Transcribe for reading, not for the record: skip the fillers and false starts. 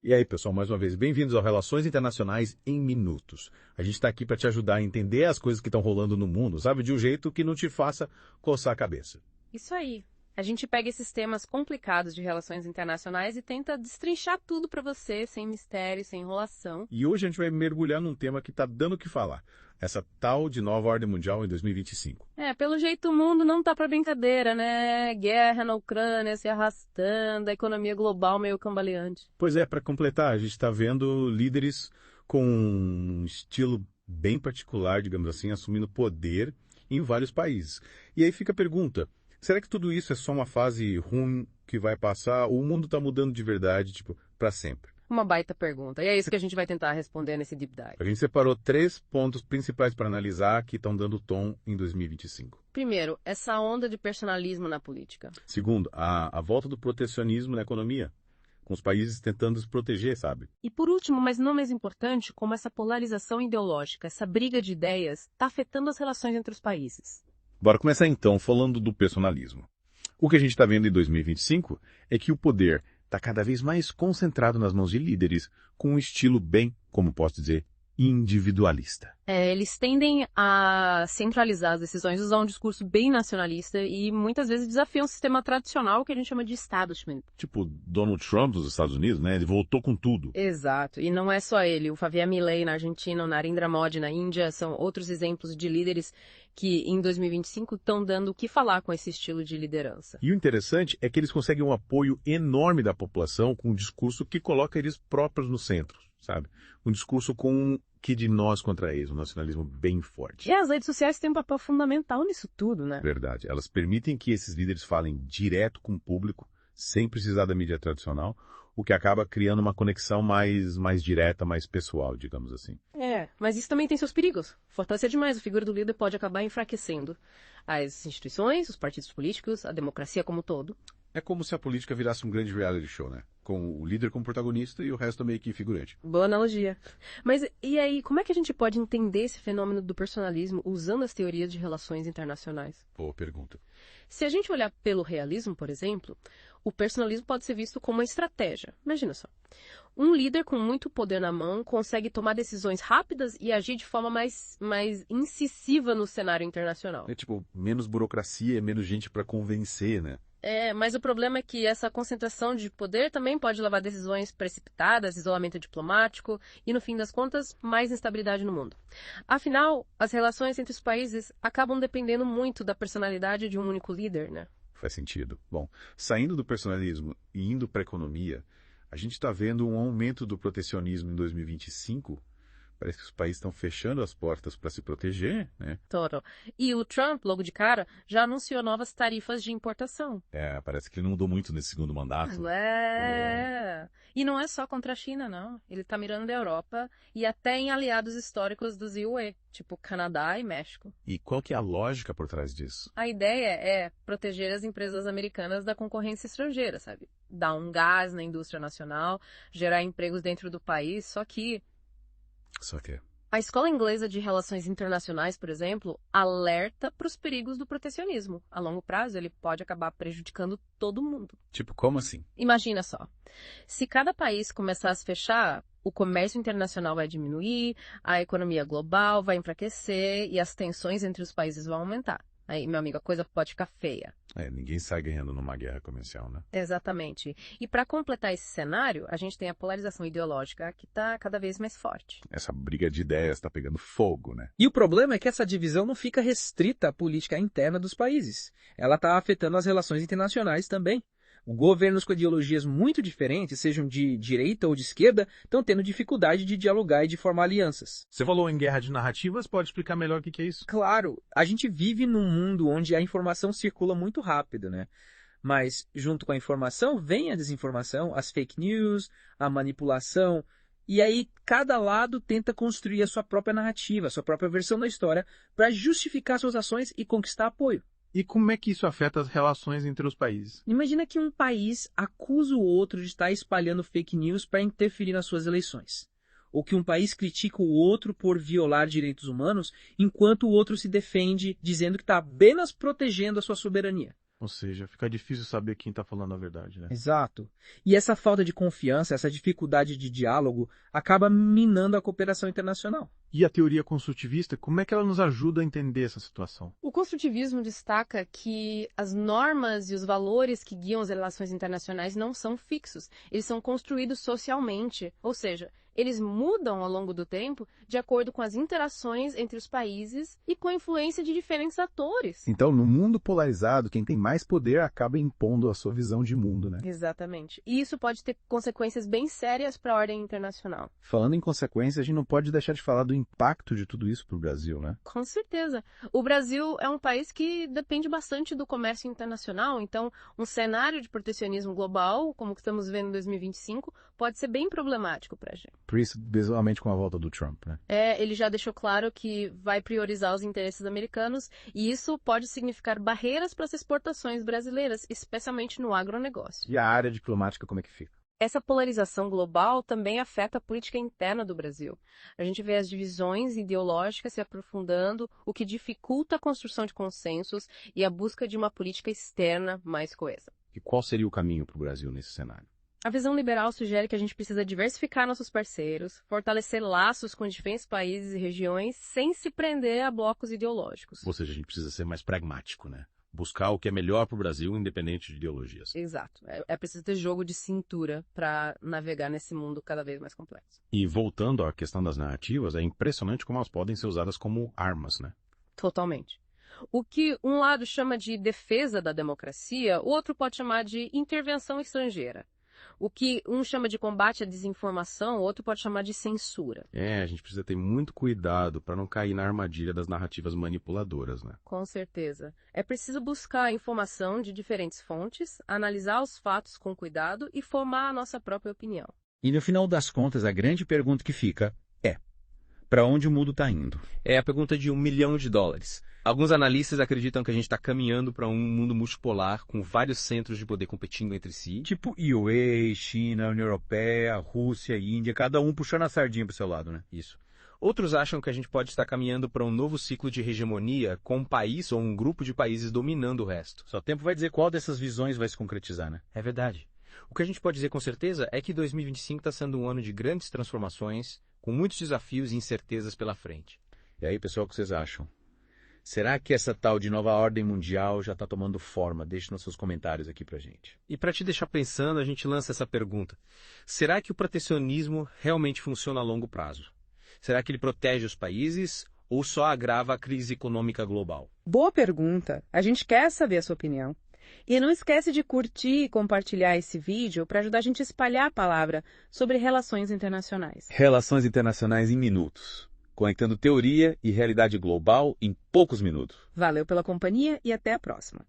E aí, pessoal, mais uma vez, bem-vindos ao Relações Internacionais em Minutos. A gente está aqui para te ajudar a entender as coisas que estão rolando no mundo, sabe? De um jeito que não te faça coçar a cabeça. Isso aí. A gente pega esses temas complicados de relações internacionais e tenta destrinchar tudo para você, sem mistério, sem enrolação. E hoje a gente vai mergulhar num tema que está dando o que falar. Essa tal de nova ordem mundial em 2025. Pelo jeito o mundo não tá para brincadeira, né? Guerra na Ucrânia se arrastando, a economia global meio cambaleante. Pois é, para completar, a gente está vendo líderes com um estilo bem particular, digamos assim, assumindo poder em vários países. E aí fica a pergunta, será que tudo isso é só uma fase ruim que vai passar ou o mundo está mudando de verdade, para sempre? Uma baita pergunta. E é isso que a gente vai tentar responder nesse Deep Dive. A gente separou 3 pontos principais para analisar que estão dando tom em 2025. Primeiro, essa onda de personalismo na política. Segundo, a volta do protecionismo na economia, com os países tentando se proteger, sabe? E por último, mas não menos importante, como essa polarização ideológica, essa briga de ideias, está afetando as relações entre os países. Bora começar então falando do personalismo. O que a gente está vendo em 2025 é que o poder está cada vez mais concentrado nas mãos de líderes com um estilo bem, como posso dizer, individualista. Eles tendem a centralizar as decisões, usar um discurso bem nacionalista e muitas vezes desafiam o sistema tradicional que a gente chama de establishment. Tipo Donald Trump dos Estados Unidos, né? Ele voltou com tudo. Exato. E não é só ele. O Javier Milei na Argentina, o Narendra Modi na Índia são outros exemplos de líderes que em 2025 estão dando o que falar com esse estilo de liderança. E o interessante é que eles conseguem um apoio enorme da população com um discurso que coloca eles próprios no centro, sabe? Um discurso com que de nós contra eles, um nacionalismo bem forte. E as redes sociais têm um papel fundamental nisso tudo, né? Verdade. Elas permitem que esses líderes falem direto com o público, sem precisar da mídia tradicional, o que acaba criando uma conexão mais direta, mais pessoal, digamos assim. Mas isso também tem seus perigos. Fortalecer demais a figura do líder pode acabar enfraquecendo as instituições, os partidos políticos, a democracia como um todo. É como se a política virasse um grande reality show, né? Com o líder como protagonista e o resto meio que figurante. Boa analogia. Mas e aí, como é que a gente pode entender esse fenômeno do personalismo usando as teorias de relações internacionais? Boa pergunta. Se a gente olhar pelo realismo, por exemplo, o personalismo pode ser visto como uma estratégia. Imagina só. Um líder com muito poder na mão consegue tomar decisões rápidas e agir de forma mais incisiva no cenário internacional. É tipo, menos burocracia, menos gente para convencer, né? Mas o problema é que essa concentração de poder também pode levar a decisões precipitadas, isolamento diplomático e, no fim das contas, mais instabilidade no mundo. Afinal, as relações entre os países acabam dependendo muito da personalidade de um único líder, né? Faz sentido. Bom, saindo do personalismo e indo para a economia, a gente está vendo um aumento do protecionismo em 2025. Parece que os países estão fechando as portas para se proteger, né? Total. E o Trump, logo de cara, já anunciou novas tarifas de importação. Parece que ele não mudou muito nesse segundo mandato. E não é só contra a China, não. Ele tá mirando da Europa e até em aliados históricos dos UE, tipo Canadá e México. E qual que é a lógica por trás disso? A ideia é proteger as empresas americanas da concorrência estrangeira, sabe? Dar um gás na indústria nacional, gerar empregos dentro do país, Só que a Escola Inglesa de Relações Internacionais, por exemplo, alerta para os perigos do protecionismo. A longo prazo, ele pode acabar prejudicando todo mundo. Tipo, como assim? Imagina só. Se cada país começar a se fechar, o comércio internacional vai diminuir, a economia global vai enfraquecer e as tensões entre os países vão aumentar. Aí, meu amigo, a coisa pode ficar feia. Ninguém sai ganhando numa guerra comercial, né? Exatamente. E para completar esse cenário, a gente tem a polarização ideológica que está cada vez mais forte. Essa briga de ideias está pegando fogo, né? E o problema é que essa divisão não fica restrita à política interna dos países. Ela está afetando as relações internacionais também. Governos com ideologias muito diferentes, sejam de direita ou de esquerda, estão tendo dificuldade de dialogar e de formar alianças. Você falou em guerra de narrativas, pode explicar melhor o que é isso? Claro, a gente vive num mundo onde a informação circula muito rápido, né? Mas, junto com a informação, vem a desinformação, as fake news, a manipulação. E aí, cada lado tenta construir a sua própria narrativa, a sua própria versão da história, para justificar suas ações e conquistar apoio. E como é que isso afeta as relações entre os países? Imagina que um país acusa o outro de estar espalhando fake news para interferir nas suas eleições. Ou que um país critica o outro por violar direitos humanos, enquanto o outro se defende dizendo que está apenas protegendo a sua soberania. Ou seja, fica difícil saber quem está falando a verdade, né? Exato. E essa falta de confiança, essa dificuldade de diálogo, acaba minando a cooperação internacional. E a teoria construtivista, como é que ela nos ajuda a entender essa situação? O construtivismo destaca que as normas e os valores que guiam as relações internacionais não são fixos. Eles são construídos socialmente, ou seja, eles mudam ao longo do tempo de acordo com as interações entre os países e com a influência de diferentes atores. Então, no mundo polarizado, quem tem mais poder acaba impondo a sua visão de mundo, né? Exatamente. E isso pode ter consequências bem sérias para a ordem internacional. Falando em consequências, a gente não pode deixar de falar do impacto de tudo isso para o Brasil, né? Com certeza. O Brasil é um país que depende bastante do comércio internacional, então um cenário de protecionismo global, como que estamos vendo em 2025, pode ser bem problemático para a gente. Principalmente com a volta do Trump, né? Ele já deixou claro que vai priorizar os interesses americanos e isso pode significar barreiras para as exportações brasileiras, especialmente no agronegócio. E a área diplomática, como é que fica? Essa polarização global também afeta a política interna do Brasil. A gente vê as divisões ideológicas se aprofundando, o que dificulta a construção de consensos e a busca de uma política externa mais coesa. E qual seria o caminho para o Brasil nesse cenário? A visão liberal sugere que a gente precisa diversificar nossos parceiros, fortalecer laços com diferentes países e regiões, sem se prender a blocos ideológicos. Ou seja, a gente precisa ser mais pragmático, né? Buscar o que é melhor para o Brasil, independente de ideologias. Exato. É preciso ter jogo de cintura para navegar nesse mundo cada vez mais complexo. E voltando à questão das narrativas, é impressionante como elas podem ser usadas como armas, né? Totalmente. O que um lado chama de defesa da democracia, o outro pode chamar de intervenção estrangeira. O que um chama de combate à desinformação, o outro pode chamar de censura. A gente precisa ter muito cuidado para não cair na armadilha das narrativas manipuladoras, né? Com certeza. É preciso buscar informação de diferentes fontes, analisar os fatos com cuidado e formar a nossa própria opinião. E no final das contas, a grande pergunta que fica é: para onde o mundo está indo? É a pergunta de $1 milhão. Alguns analistas acreditam que a gente está caminhando para um mundo multipolar, com vários centros de poder competindo entre si. Tipo UA, China, União Europeia, Rússia, Índia, cada um puxando a sardinha para o seu lado, né? Isso. Outros acham que a gente pode estar caminhando para um novo ciclo de hegemonia, com um país ou um grupo de países dominando o resto. Só o tempo vai dizer qual dessas visões vai se concretizar, né? É verdade. O que a gente pode dizer com certeza é que 2025 está sendo um ano de grandes transformações, com muitos desafios e incertezas pela frente. E aí, pessoal, o que vocês acham? Será que essa tal de nova ordem mundial já está tomando forma? Deixe nos seus comentários aqui pra gente. E para te deixar pensando, a gente lança essa pergunta. Será que o protecionismo realmente funciona a longo prazo? Será que ele protege os países ou só agrava a crise econômica global? Boa pergunta. A gente quer saber a sua opinião. E não esquece de curtir e compartilhar esse vídeo para ajudar a gente a espalhar a palavra sobre relações internacionais. Relações internacionais em minutos. Conectando teoria e realidade global em poucos minutos. Valeu pela companhia e até a próxima.